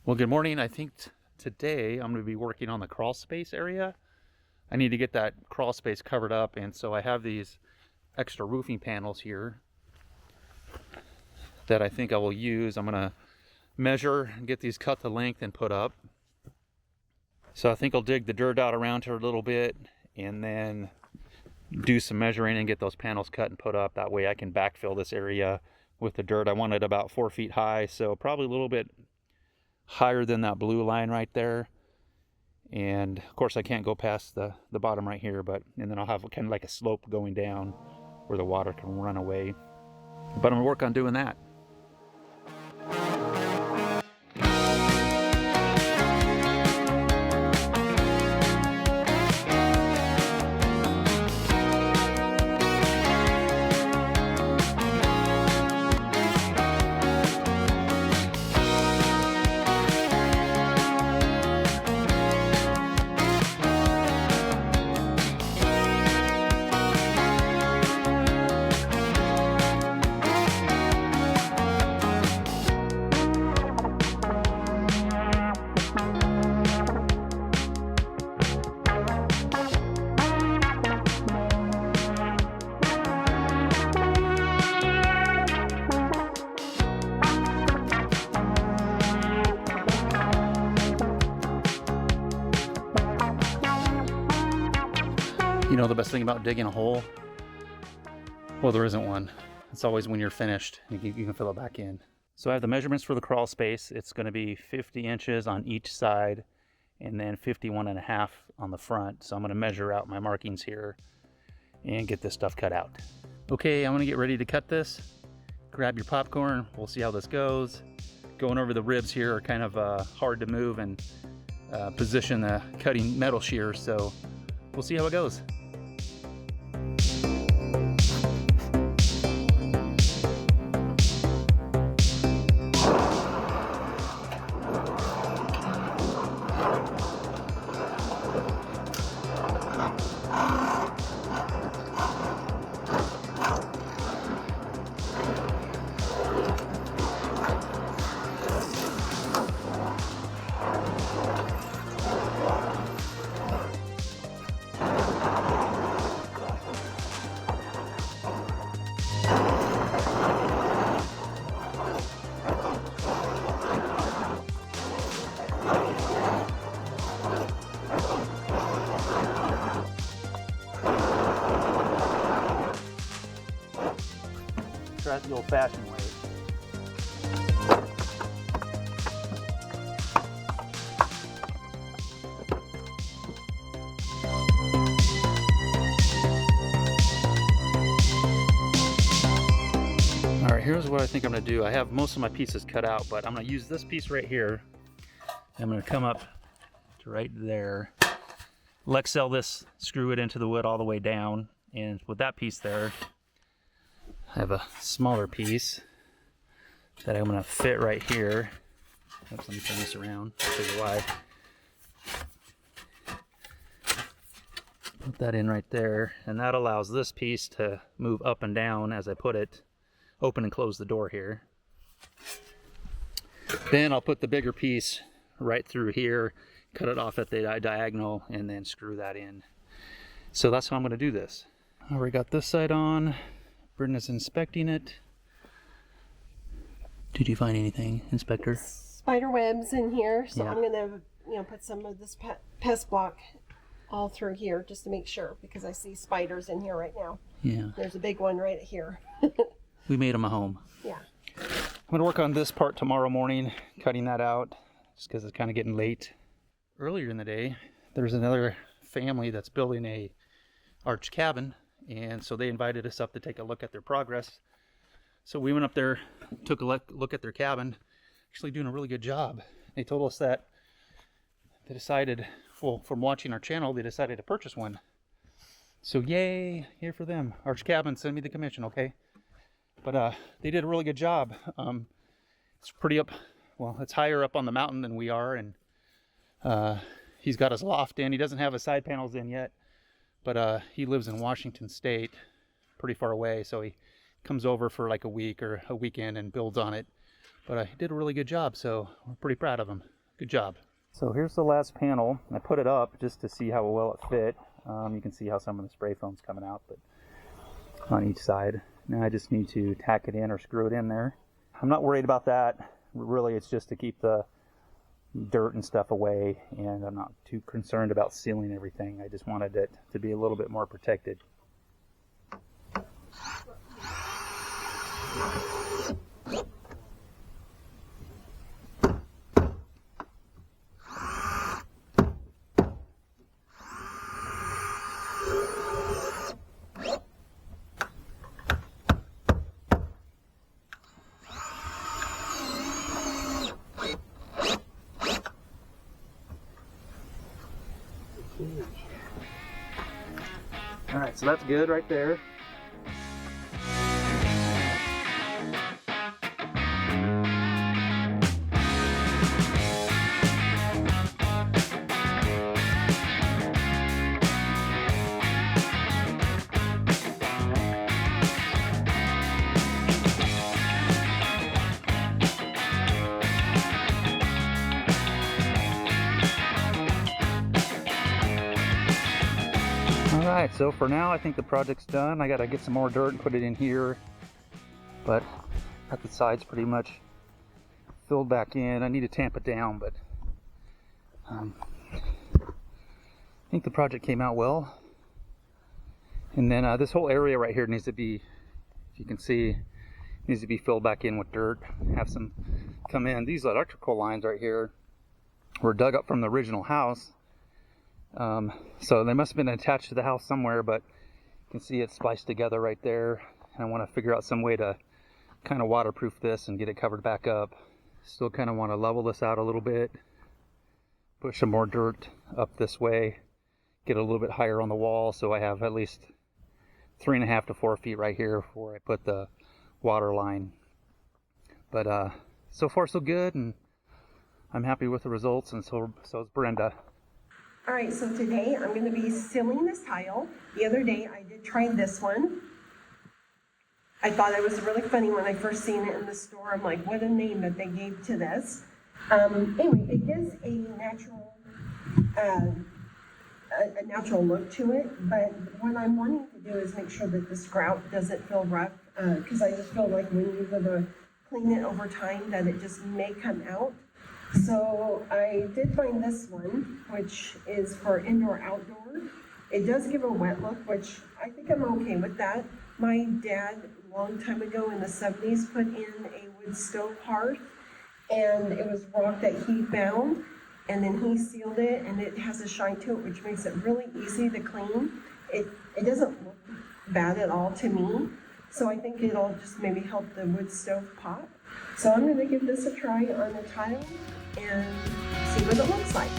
Well, good morning. I think today I'm going to be working on the crawl space area. I need to get that crawl space covered up, and so I have these extra roofing panels here that I think I will use. I'm going to measure and get these cut to length and put up. So I think I'll dig the dirt out around here a little bit and then do some measuring and get those panels cut and put up. That way I can backfill this area with the dirt. I want it about 4 feet high, so probably a little bit higher than that blue line right there. And of course I can't go past the bottom right here, and then I'll have kind of like a slope going down where the water can run away. But I'm gonna work on doing that. You know the best thing about digging a hole? Well, there isn't one. It's always when you're finished, you can fill it back in. So I have the measurements for the crawl space. It's going to be 50 inches on each side and then 51.5 on the front. So I'm going to measure out my markings here and get this stuff cut out. Okay, I'm going to get ready to cut this. Grab your popcorn. We'll see how this goes. Going over the ribs here are kind of hard to move and position the cutting metal shears. So we'll see how it goes. Try it the old-fashioned way. All right, here's what I think I'm gonna do. I have most of my pieces cut out, but I'm gonna use this piece right here. I'm gonna come up to right there, Lexel this, screw it into the wood all the way down, and with that piece there, I have a smaller piece that I'm going to fit right here. Oops, let me turn this around, I'll show you why. Put that in right there, and that allows this piece to move up and down as I put it, open and close the door here. Then I'll put the bigger piece right through here, cut it off at the diagonal, and then screw that in. So that's how I'm going to do this. I already got this side on. Brenda's inspecting it. Did you find anything, Inspector? Spider webs in here, so Yeah. I'm gonna, put some of this pest block all through here just to make sure, because I see spiders in here right now. Yeah. There's a big one right here. We made them a home. Yeah. I'm gonna work on this part tomorrow morning, cutting that out, just because it's kind of getting late. Earlier in the day, there's another family that's building a arch cabin. And so they invited us up to take a look at their progress. So we went up there, took a look at their cabin, actually doing a really good job. They told us that they decided, well, from watching our channel, they decided to purchase one. So yay, here for them. Arch Cabin, send me the commission, okay? But they did a really good job. It's pretty up, well, it's higher up on the mountain than we are, and he's got his loft in. He doesn't have his side panels in yet. But he lives in Washington State, pretty far away, so he comes over for like a week or a weekend and builds on it. But he did a really good job, so we're pretty proud of him. Good job. So here's the last panel. I put it up just to see how well it fit. You can see how some of the spray foam's coming out, but on each side. Now I just need to tack it in or screw it in there. I'm not worried about that. Really, it's just to keep the dirt and stuff away, and I'm not too concerned about sealing everything. I just wanted it to be a little bit more protected. All right, so that's good right there. Alright, so for now I think the project's done. I gotta get some more dirt and put it in here, but got the sides pretty much filled back in. I need to tamp it down, but I think the project came out well. And then this whole area right here needs to be, if you can see, needs to be filled back in with dirt. Have some come in. These electrical lines right here were dug up from the original house. So they must have been attached to the house somewhere, but you can see it's spliced together right there. And I want to figure out some way to kind of waterproof this and get it covered back up. Still kind of want to level this out a little bit, push some more dirt up this way, get a little bit higher on the wall so I have at least 3.5 to 4 feet right here before I put the water line. But so far so good, and I'm happy with the results, and so is Brenda. All right, so today I'm going to be sealing this tile. The other day I did try this one. I thought it was really funny when I first seen it in the store. I'm like, what a name that they gave to this. Anyway, it gives a natural look to it, but what I'm wanting to do is make sure that this grout doesn't feel rough, because I just feel like when you go to clean it over time that it just may come out. So I did find this one, which is for indoor-outdoor. It does give a wet look, which I think I'm okay with that. My dad, a long time ago in the 70s, put in a wood stove hearth, and it was rock that he found, and then he sealed it, and it has a shine to it, which makes it really easy to clean. It doesn't look bad at all to me, so I think it'll just maybe help the wood stove pop. So I'm going to give this a try on the tile and see what it looks like.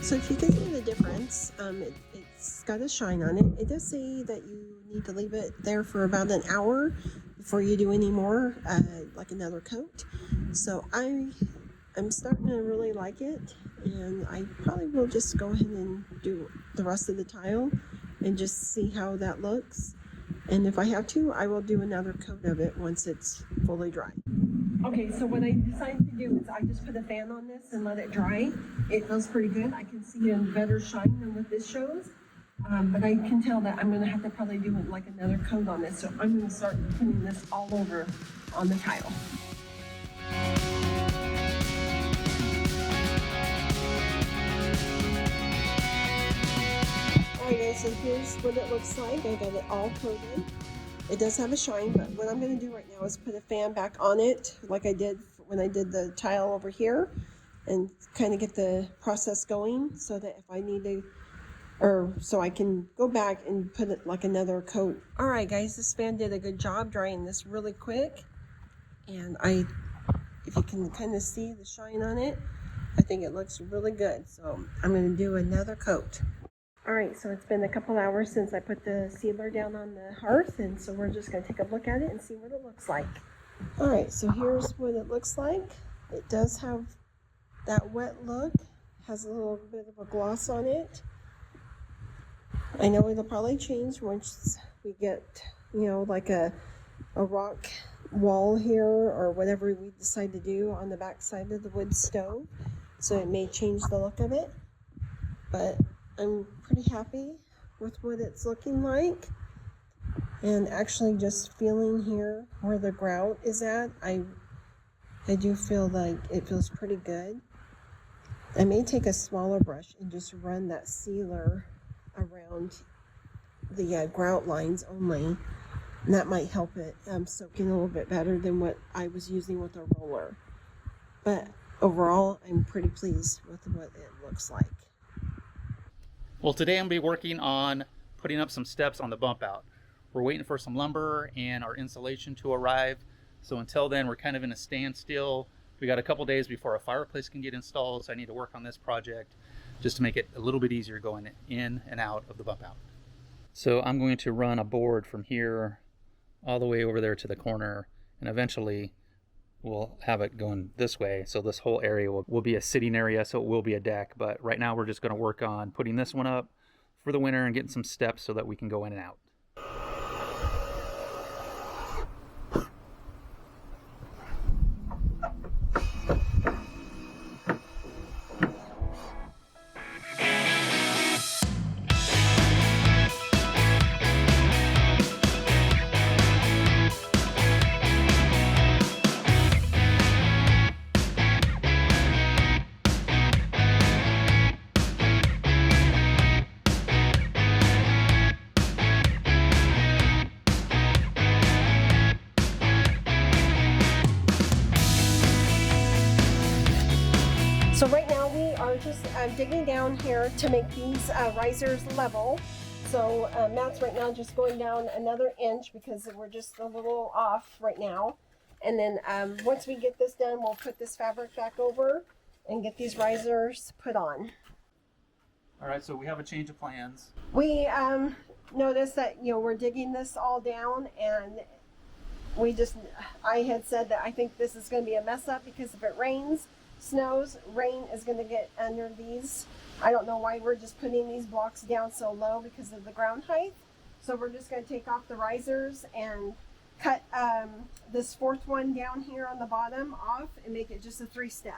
So if you can see the difference, it's got a shine on it. It does say that you need to leave it there for about an hour before you do any more, like another coat. So I'm starting to really like it, and I probably will just go ahead and do the rest of the tile and just see how that looks. And if I have to, I will do another coat of it once it's fully dry. Okay, so what I decided to do is I just put a fan on this and let it dry. It feels pretty good. I can see a better shine than what this shows. But I can tell that I'm going to have to probably do like another coat on this. So I'm going to start putting this all over on the tile. Alright guys, so here's what it looks like. I got it all coated. It does have a shine, but what I'm going to do right now is put a fan back on it like I did when I did the tile over here, and kind of get the process going so that if I need to, or so I can go back and put it like another coat. Alright guys, this fan did a good job drying this really quick, and if you can kind of see the shine on it, I think it looks really good. So I'm going to do another coat. Alright, so it's been a couple hours since I put the sealer down on the hearth, and so we're just going to take a look at it and see what it looks like. Alright, so here's what it looks like. It does have that wet look, has a little bit of a gloss on it. I know it'll probably change once we get you know, like a rock wall here or whatever we decide to do on the back side of the wood stove. So it may change the look of it, but I'm pretty happy with what it's looking like. And actually just feeling here where the grout is at, I do feel like it feels pretty good. I may take a smaller brush and just run that sealer around the grout lines only. And that might help it soak in a little bit better than what I was using with a roller. But overall, I'm pretty pleased with what it looks like. Well, today I'm going to be working on putting up some steps on the bump out. We're waiting for some lumber and our insulation to arrive. So until then, we're kind of in a standstill. We got a couple days before our fireplace can get installed, so I need to work on this project just to make it a little bit easier going in and out of the bump out. So I'm going to run a board from here all the way over there to the corner, and eventually we'll have it going this way. So this whole area will be a sitting area, so it will be a deck. But right now we're just going to work on putting this one up for the winter and getting some steps so that we can go in and out. So right now we are just digging down here to make these risers level. So Matt's right now just going down another inch because we're just a little off right now. And then once we get this done, we'll put this fabric back over and get these risers put on. All right, so we have a change of plans. We noticed that, you know, we're digging this all down, and I had said that I think this is going to be a mess up because if it rains, snows, rain is going to get under these. I don't know why we're just putting these blocks down so low because of the ground height. So we're just going to take off the risers and cut this fourth one down here on the bottom off and make it just a 3-step.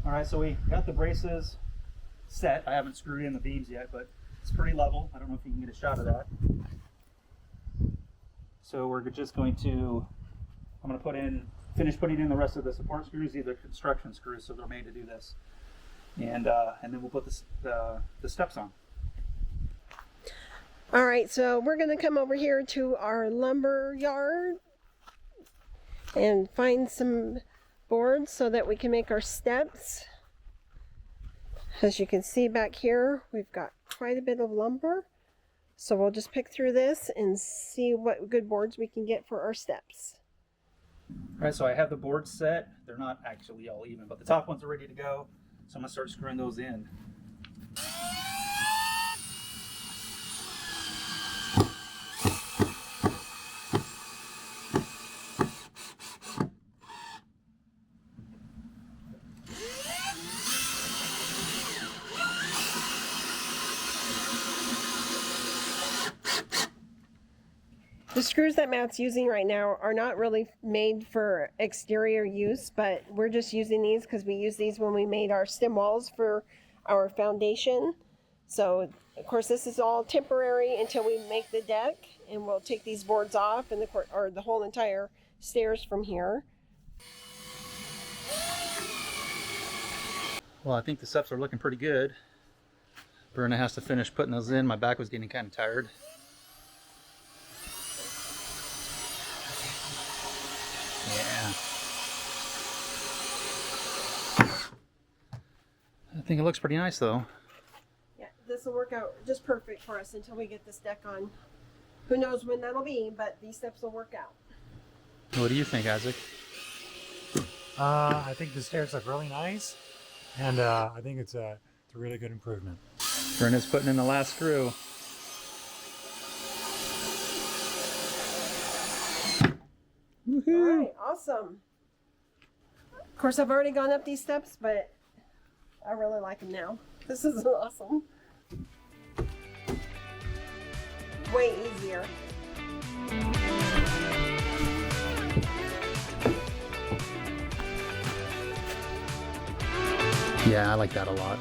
All right, so we got the braces set. I haven't screwed in the beams yet, but it's pretty level. I don't know if you can get a shot of that. So we're just going to, I'm going to finish putting in the rest of the support screws. These are construction screws, so they're made to do this. And then we'll put the steps on. All right, so we're going to come over here to our lumber yard and find some boards so that we can make our steps. As you can see back here, we've got quite a bit of lumber. So we'll just pick through this and see what good boards we can get for our steps. All right, so I have the boards set. They're not actually all even, but the top ones are ready to go. So I'm going to start screwing those in. The screws that Matt's using right now are not really made for exterior use, but we're just using these because we use these when we made our stem walls for our foundation. So, of course, this is all temporary until we make the deck, and we'll take these boards off and the whole entire stairs from here. Well, I think the steps are looking pretty good. Berna has to finish putting those in. My back was getting kind of tired. Yeah. I think it looks pretty nice though. Yeah, this will work out just perfect for us until we get this deck on. Who knows when that'll be, but these steps will work out. What do you think, Isaac? I think the stairs look really nice, and I think it's a really good improvement. Berna's putting in the last screw. All right, awesome. course, I've already gone up these steps, but I really like them now. This is awesome. Way easier. Yeah, I like that a lot.